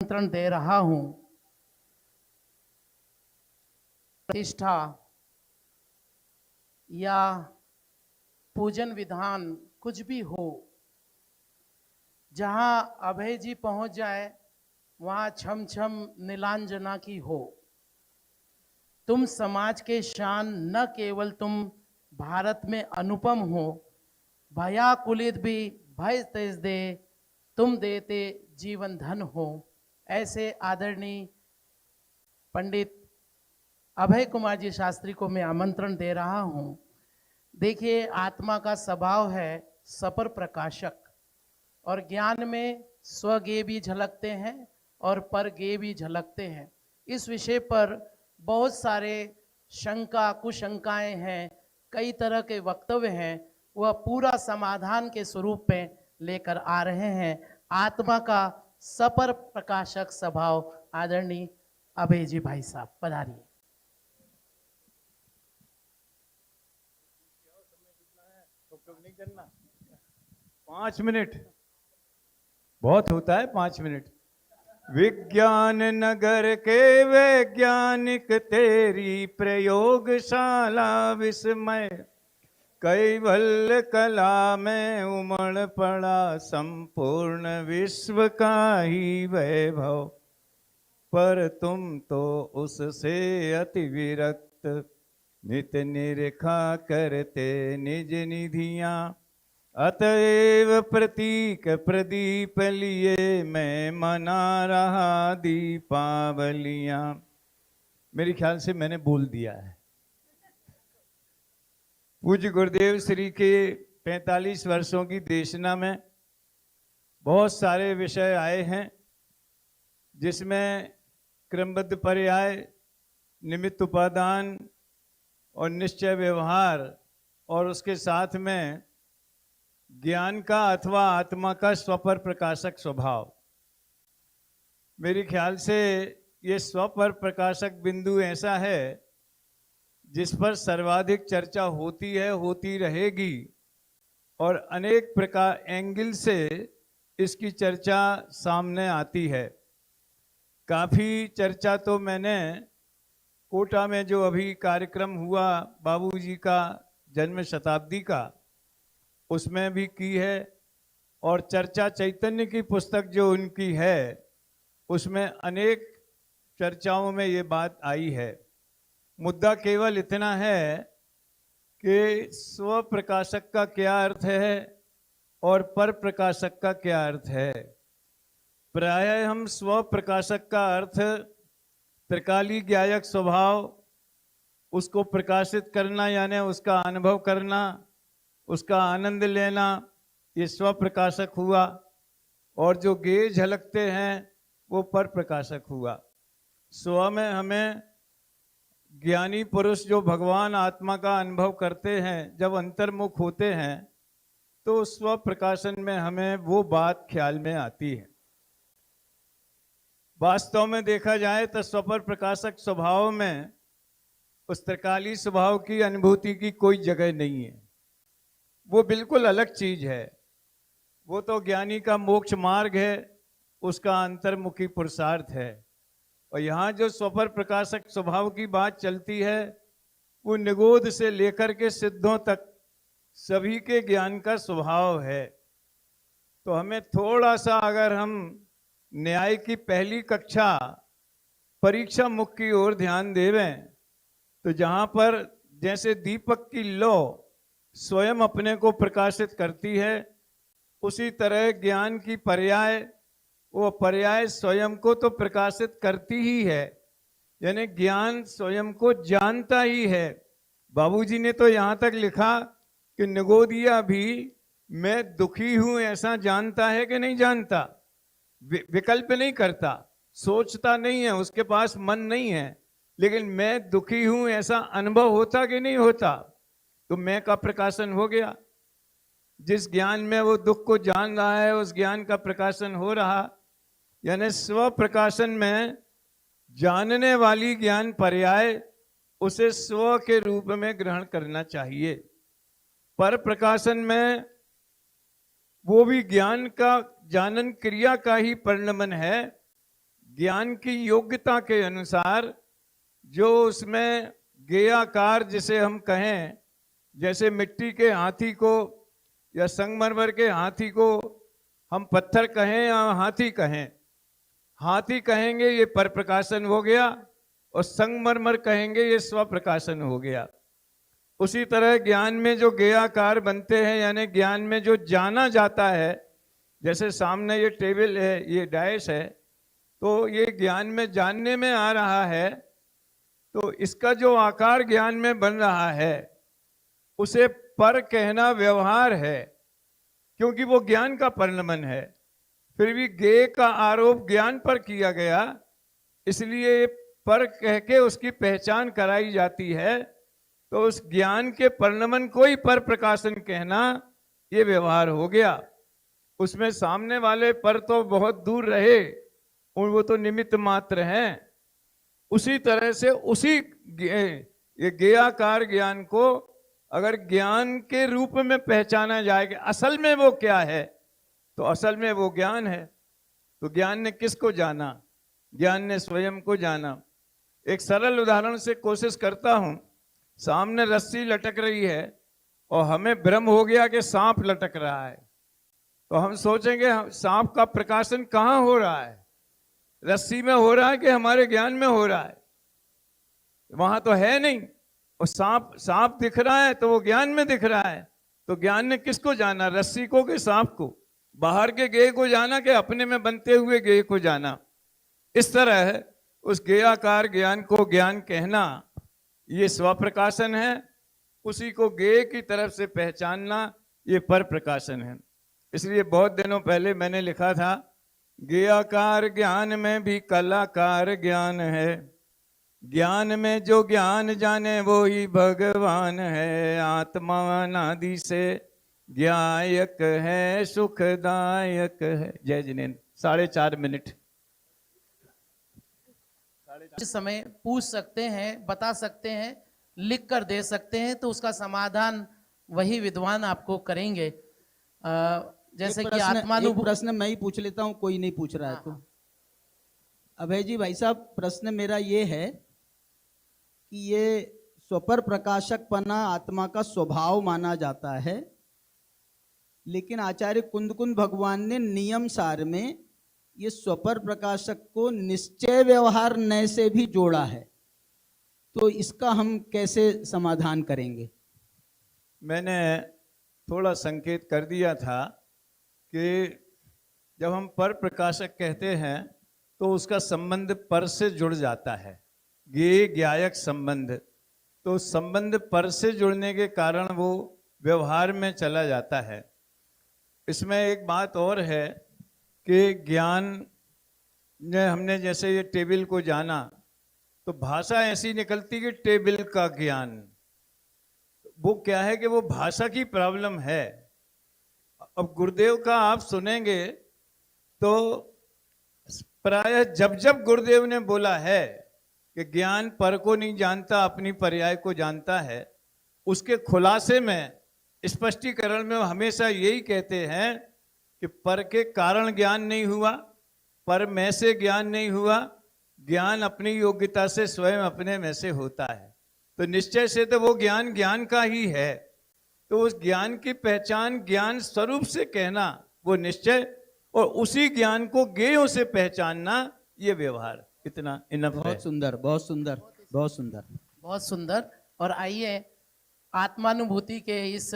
आमंत्रण दे रहा हूं। प्रतिष्ठा या पूजन विधान कुछ भी हो, जहां अभय जी पहुंच जाए वहां छम छम नीलांजना की हो। तुम समाज के शान, न केवल तुम भारत में अनुपम हो, भयाकुलित भी भय तेज दे, तुम देते जीवन धन हो। ऐसे आदरणीय पंडित अभय कुमार जी शास्त्री को मैं आमंत्रण दे रहा हूं। देखिए, आत्मा का स्वभाव है सपर प्रकाशक, और ज्ञान में स्वगे भी झलकते हैं और परगे भी झलकते हैं। इस विषय पर बहुत सारे शंका कुशंकाएं हैं, कई तरह के वक्तव्य हैं, वह पूरा समाधान के स्वरूप में लेकर आ रहे हैं। आत्मा का सपर प्रकाशक स्वभाव आदरणीय अभय जी भाई साहब, पधारिए। 5 मिनट बहुत होता है। 5 मिनट। विज्ञान नगर के वैज्ञानिक तेरी प्रयोगशाला विस्मय, कैवल्य कला में उमड़ पड़ा संपूर्ण विश्व का ही वैभव। पर तुम तो उससे अति विरक्त, नित निरखा करते निज निधियां। अतएव प्रतीक प्रदीप लिए मैं मना रहा दीपावलियां। मेरे ख्याल से मैंने बोल दिया है। पूज्य गुरुदेव श्री के 45 वर्षों की देशना में बहुत सारे विषय आए हैं, जिसमें क्रमबद्ध पर्याय, निमित्त उपादान और निश्चय व्यवहार, और उसके साथ में ज्ञान का अथवा आत्मा का स्वपर प्रकाशक स्वभाव। मेरे ख्याल से ये स्वपर प्रकाशक बिंदु ऐसा है जिस पर सर्वाधिक चर्चा होती है, होती रहेगी, और अनेक प्रकार एंगल से इसकी चर्चा सामने आती है। काफ़ी चर्चा तो मैंने कोटा में जो अभी कार्यक्रम हुआ बाबूजी का जन्म शताब्दी का, उसमें भी की है, और चर्चा चैतन्य की पुस्तक जो उनकी है उसमें अनेक चर्चाओं में ये बात आई है। मुद्दा केवल इतना है कि स्व प्रकाशक का क्या अर्थ है और पर प्रकाशक का क्या अर्थ है। प्रायः हम स्व प्रकाशक का अर्थ त्रिकाली ज्ञायक स्वभाव, उसको प्रकाशित करना यानी उसका अनुभव करना, उसका आनंद लेना, ये स्व प्रकाशक हुआ, और जो गेय झलकते हैं वो पर प्रकाशक हुआ। स्व में हमें ज्ञानी पुरुष जो भगवान आत्मा का अनुभव करते हैं, जब अंतर्मुख होते हैं तो स्व प्रकाशन में हमें वो बात ख्याल में आती है। वास्तव में देखा जाए तो स्वपर प्रकाशक स्वभाव में उस त्रिकाली स्वभाव की अनुभूति की कोई जगह नहीं है। वो बिल्कुल अलग चीज है। वो तो ज्ञानी का मोक्ष मार्ग है, उसका अंतर्मुखी पुरुषार्थ है। और यहाँ जो स्वपर प्रकाशक स्वभाव की बात चलती है, वो निगोध से लेकर के सिद्धों तक सभी के ज्ञान का स्वभाव है। तो हमें थोड़ा सा, अगर हम न्याय की पहली कक्षा परीक्षा मुख की ओर ध्यान देवें, तो जहाँ पर जैसे दीपक की लौ स्वयं अपने को प्रकाशित करती है, उसी तरह ज्ञान की पर्याय, वो पर्याय स्वयं को तो प्रकाशित करती ही है, यानी ज्ञान स्वयं को जानता ही है। बाबूजी ने तो यहाँ तक लिखा कि निगोदिया भी मैं दुखी हूं ऐसा जानता है कि नहीं जानता। विकल्प नहीं करता, सोचता नहीं है, उसके पास मन नहीं है, लेकिन मैं दुखी हूं ऐसा अनुभव होता कि नहीं होता। तो मैं का प्रकाशन हो गया। जिस ज्ञान में वो दुख को जान रहा है, उस ज्ञान का प्रकाशन हो रहा। यानी स्व प्रकाशन में जानने वाली ज्ञान पर्याय, उसे स्व के रूप में ग्रहण करना चाहिए। पर प्रकाशन में वो भी ज्ञान का जानन क्रिया का ही परिणमन है, ज्ञान की योग्यता के अनुसार जो उसमें गेयाकार जिसे हम कहें, जैसे मिट्टी के हाथी को या संगमरमर के हाथी को हम पत्थर कहें या हाथी कहें, हाथी कहेंगे ये पर प्रकाशन हो गया और संगमरमर कहेंगे ये स्व प्रकाशन हो गया। उसी तरह ज्ञान में जो गेयाकार बनते हैं, यानी ज्ञान में जो जाना जाता है, जैसे सामने ये टेबल है, ये डायस है, तो ये ज्ञान में जानने में आ रहा है, तो इसका जो आकार ज्ञान में बन रहा है उसे पर कहना व्यवहार है, क्योंकि वो ज्ञान का परिणमन है। फिर भी गे का आरोप ज्ञान पर किया गया, इसलिए पर कह के उसकी पहचान कराई जाती है। तो उस ज्ञान के परिणमन को ही पर प्रकाशन कहना ये व्यवहार हो गया। उसमें सामने वाले पर तो बहुत दूर रहे और वो तो निमित्त मात्र हैं। उसी तरह से उसी ये गेयाकार ज्ञान को अगर ज्ञान के रूप में पहचाना जाए कि असल में वो क्या है, तो असल में वो ज्ञान है। तो ज्ञान ने किसको जाना? ज्ञान ने स्वयं को जाना। एक सरल उदाहरण से कोशिश करता हूं। सामने रस्सी लटक रही है और हमें भ्रम हो गया कि सांप लटक रहा है, तो हम सोचेंगे सांप का प्रकाशन कहाँ हो रहा है? रस्सी में हो रहा है कि हमारे ज्ञान में हो रहा है? वहां तो है नहीं। और सांप दिख रहा है तो वो ज्ञान में दिख रहा है। तो ज्ञान ने किसको जाना? रस्सी को कि सांप को? बाहर के गेय को जाना कि अपने में बनते हुए गेय को जाना? इस तरह उस गेयाकार ज्ञान को ज्ञान कहना ये स्वप्रकाशन है, उसी को गेय की तरफ से पहचानना ये पर प्रकाशन है। इसलिए बहुत दिनों पहले मैंने लिखा था, गेयाकार ज्ञान में भी कलाकार ज्ञान है, ज्ञान में जो ज्ञान जाने वो ही भगवान है, आत्मा अनादि से ज्ञायक है, सुखदायक है। जय जिनेन्द्र। 4.5 मिनट इस समय पूछ सकते हैं, बता सकते हैं, लिख कर दे सकते हैं, तो उसका समाधान वही विद्वान आपको करेंगे। जैसे कि आत्मानुभूति। प्रश्न मैं ही पूछ लेता हूं, कोई नहीं पूछ रहा है तो। अभय जी, भाई साहब, प्रश्न मेरा ये है कि ये स्वपर प्रकाशकपना आत्मा का स्वभाव माना जाता है, लेकिन आचार्य कुंदकुंद भगवान ने नियम सार में ये स्वपर प्रकाशक को निश्चय व्यवहार नय से भी जोड़ा है, तो इसका हम कैसे समाधान करेंगे? मैंने थोड़ा संकेत कर दिया था कि जब हम पर प्रकाशक कहते हैं तो उसका संबंध पर से जुड़ जाता है, ज्ञेय ज्ञायक संबंध। तो संबंध पर से जुड़ने के कारण वो व्यवहार में चला जाता है। इसमें एक बात और है कि ज्ञान ने हमने जैसे ये टेबल को जाना, तो भाषा ऐसी निकलती कि टेबल का ज्ञान। वो क्या है कि वो भाषा की प्रॉब्लम है। अब गुरुदेव का आप सुनेंगे तो प्रायः जब जब गुरुदेव ने बोला है कि ज्ञान पर को नहीं जानता, अपनी पर्याय को जानता है, उसके खुलासे में, स्पष्टीकरण में हमेशा यही कहते हैं कि पर के कारण ज्ञान नहीं हुआ, पर में से ज्ञान नहीं हुआ, ज्ञान अपनी योग्यता से स्वयं अपने में से होता है। तो निश्चय से तो वो ज्ञान ज्ञान का ही है। तो उस ज्ञान की पहचान ज्ञान स्वरूप से कहना वो निश्चय, और उसी ज्ञान को ज्ञेयों से पहचानना ये व्यवहार। इतना इनफ है। बहुत सुंदर, बहुत सुंदर, बहुत सुंदर, बहुत सुंदर। और आइए आत्मानुभूति के इस